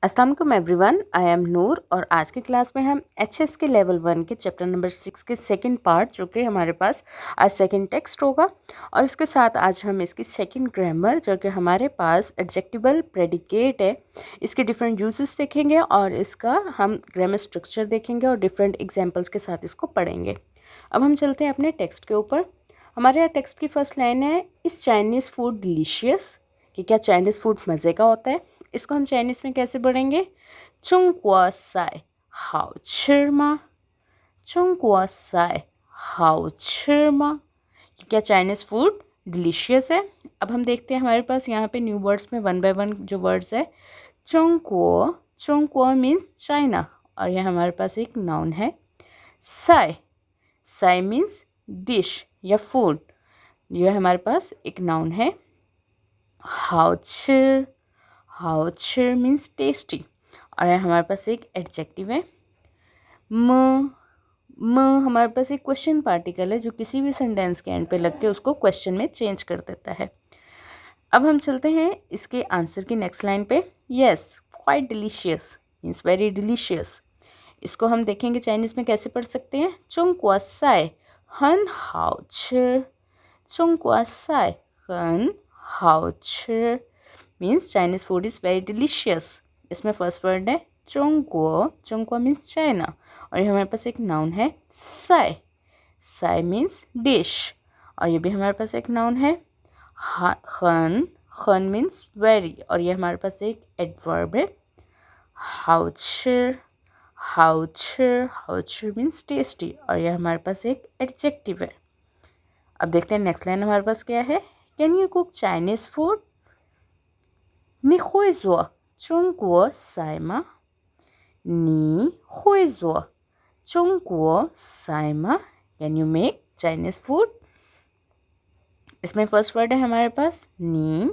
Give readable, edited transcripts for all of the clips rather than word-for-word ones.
अस्सलाम वालेकुम everyone, I am नूर और आज की क्लास में हम एचएस के लेवल 1 के चैप्टर नंबर 6 के सेकंड पार्ट जो कि हमारे पास आज सेकंड टेक्स्ट होगा और इसके साथ आज हम इसकी सेकंड ग्रामर जो कि हमारे पास एडजेक्टिवल प्रेडिकेट है, इसके डिफरेंट यूजेस देखेंगे और इसका हम ग्रामर स्ट्रक्चर देखेंगे और डिफरेंट एग्जाम्पल्स के साथ इसको पढ़ेंगे। अब हम चलते हैं अपने टेक्स्ट के ऊपर। हमारे यहाँ टेक्स्ट की फर्स्ट लाइन है, इस चाइनीज़ फूड डिलीशियस, कि क्या चाइनीज़ फूड मज़े का होता है। इसको हम चाइनीज़ में कैसे पढ़ेंगे? चुंगक्वा साई हाउ छिरमा, चुंगक्वा साई हाउ छिरमा, कि क्या चाइनीज़ फूड डिलीशियस है। अब हम देखते हैं हमारे पास यहाँ पे न्यू वर्ड्स में वन बाय वन जो वर्ड्स है। चुंगक्वा, चुंगक्वा मीन्स चाइना और यह हमारे पास एक नाउन है। साई, साई मीन्स डिश या फूड, यह हमारे पास एक नाउन है। हाउ छिर, हाउ छिर मीन्स टेस्टी और यह हमारे पास एक एडजेक्टिव है। म, म हमारे पास एक क्वेश्चन पार्टिकल है जो किसी भी सेंटेंस के एंड पे लग के उसको क्वेश्चन में चेंज कर देता है। अब हम चलते हैं इसके आंसर की नेक्स्ट लाइन पे। Yes, quite delicious means very delicious. इसको हम देखेंगे चाइनीज़ में कैसे पढ़ सकते हैं। चुंगक्वा साई हन हाउ छिर, चुंगक्वा साई हन हाउ छिर means Chinese food is very delicious. इसमें फर्स्ट वर्ड है चोंगक्वा, चोंगक्वा मीन्स चाइना और ये हमारे पास एक नाउन है। साई, साई मीन्स डिश और ये भी हमारे पास एक नाउन है। खन, खन मीन्स वेरी और ये हमारे पास एक एडवर्ब है। हाउचिर, हाउचिर, हाउचिर मीन्स टेस्टी और ये हमारे पास एक एडजेक्टिव है। अब देखते हैं नेक्स्ट लाइन हमारे पास क्या है। Can you cook Chinese food? 你会做中国菜吗？你会做中国菜吗？ Can you make Chinese food? इसमें फर्स्ट वर्ड है हमारे पास नी,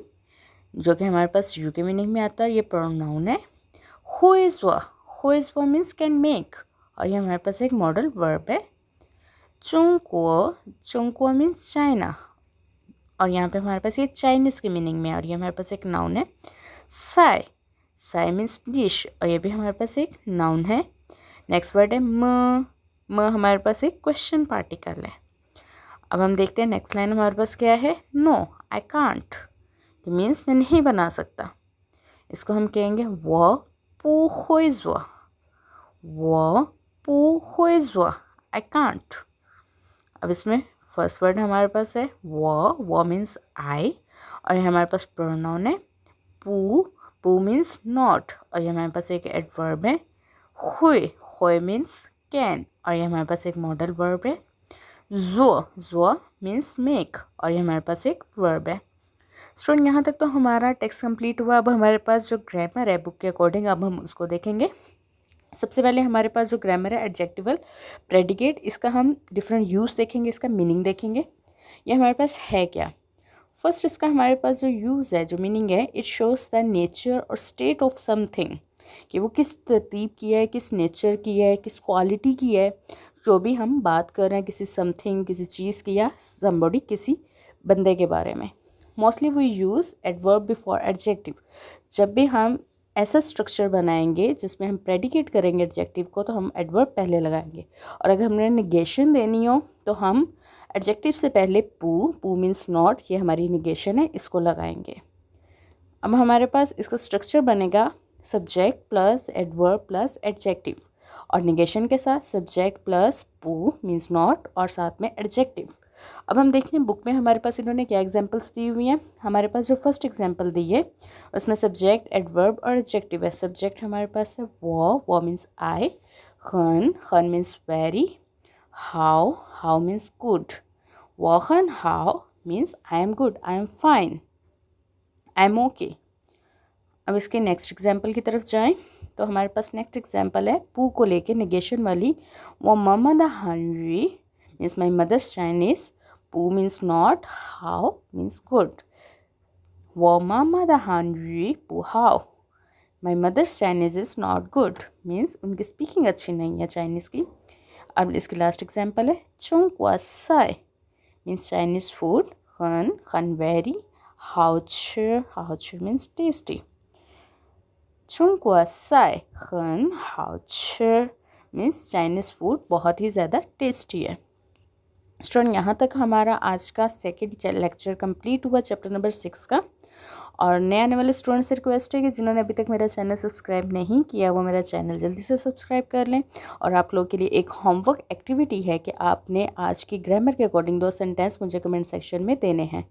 जो कि हमारे पास यू के मीनिंग में आता है। ये प्रोनाउन है। हुइज़वा, हुइज़वा मीन्स कैन मेक और ये हमारे पास एक मॉडल वर्ब है। चुंगको, चुंगको मीन्स चाइना और यहाँ पे हमारे पास ये चाइनीज़ के मीनिंग में और ये हमारे पास एक नाउन है। साई, साई मीन्स डिश और ये भी हमारे पास एक नाउन है। नेक्स्ट वर्ड है म, म हमारे पास एक क्वेश्चन पार्टिकल है। अब हम देखते हैं नेक्स्ट लाइन हमारे पास क्या है। नो आई कांट, मीन्स मैं नहीं बना सकता। इसको हम कहेंगे वो पू हुइज़वा, वो पू हुइज़वा, आई कांट। अब इसमें फर्स्ट वर्ड हमारे पास है वो मीन्स आई और ये हमारे पास प्रोनाउन है पू, पू मीन्स नॉट और ये हमारे पास एक एडवर्ब है। हुई, हुई मीन्स कैन और ये हमारे पास एक मॉडल वर्ब है। जो, जो मीन्स मेक और ये हमारे पास एक वर्ब है। स्टूडेंट यहाँ तक तो हमारा टेक्स्ट कंप्लीट हुआ। अब हमारे पास जो ग्रामर है बुक के अकॉर्डिंग अब हम उसको देखेंगे। सबसे पहले हमारे पास जो ग्रामर है एडजेक्टिवल प्रेडिकेट, इसका हम डिफरेंट यूज़ देखेंगे, इसका मीनिंग देखेंगे। ये हमारे पास है क्या। फर्स्ट इसका हमारे पास जो यूज़ है, जो मीनिंग है, इट शोज़ द नेचर और स्टेट ऑफ समथिंग, कि वो किस तरतीब की है, किस नेचर की है, किस क्वालिटी की है। जो भी हम बात कर रहे हैं किसी समथिंग, किसी चीज़ की या समबॉडी, किसी बंदे के बारे में। Mostly we use adverb before adjective. जब भी हम ऐसा स्ट्रक्चर बनाएंगे जिसमें हम प्रेडिकेट करेंगे एडजेक्टिव को, तो हम एडवर्ब पहले लगाएंगे और अगर हमने निगेशन देनी हो तो हम एडजेक्टिव से पहले पू, पू मीन्स नॉट, ये हमारी निगेशन है, इसको लगाएंगे। अब हमारे पास इसका स्ट्रक्चर बनेगा subject plus adverb plus adjective और निगेशन के साथ सब्जेक्ट प्लस पू मीन्स नॉट और साथ में एडजेक्टिव। अब हम देखते हैं बुक में हमारे पास इन्होंने क्या एग्जांपल्स दी हुई हैं। हमारे पास जो फर्स्ट एग्जांपल दी है उसमें सब्जेक्ट, एडवर्ब और एडजेक्टिव है। सब्जेक्ट हमारे पास है वो मीन्स आई, खन, खन मीन्स वेरी, हाउ, हाउ मीन्स गुड, वहन हाउ means I am good, I am fine, I am okay. अब इसके नेक्स्ट एग्जाम्पल की तरफ जाएं तो हमारे पास नेक्स्ट एग्जाम्पल है पू को लेके निगेशन वाली। वो मम्मा द हंग्री मीन्स माई मदर्स चाइनीज, पू मीन्स नॉट, हाउ मीन्स गुड। वो मम्मा द हंग्री पू हाउ, my mother's Chinese is not good means उनकी स्पीकिंग अच्छी नहीं है चाइनीज़ की। अब इसकी लास्ट एग्जाम्पल है चोंगक्वा साई मीन्स चाइनीज़ फूड, खन, खन वेरी, हाउचर, हाउचर मीन्स टेस्टी। 中国菜很好吃मीन्स चाइनीज़ फूड बहुत ही ज़्यादा टेस्टी है। स्टूडेंट यहाँ तक हमारा आज का सेकंड लेक्चर कंप्लीट हुआ चैप्टर नंबर 6 का। और नए आने वाले स्टूडेंट्स से रिक्वेस्ट है कि जिन्होंने अभी तक मेरा चैनल सब्सक्राइब नहीं किया वो मेरा चैनल जल्दी से सब्सक्राइब कर लें। और आप लोगों के लिए एक होमवर्क एक्टिविटी है कि आपने आज की ग्रामर के अकॉर्डिंग 2 सेंटेंस मुझे कमेंट सेक्शन में देने हैं।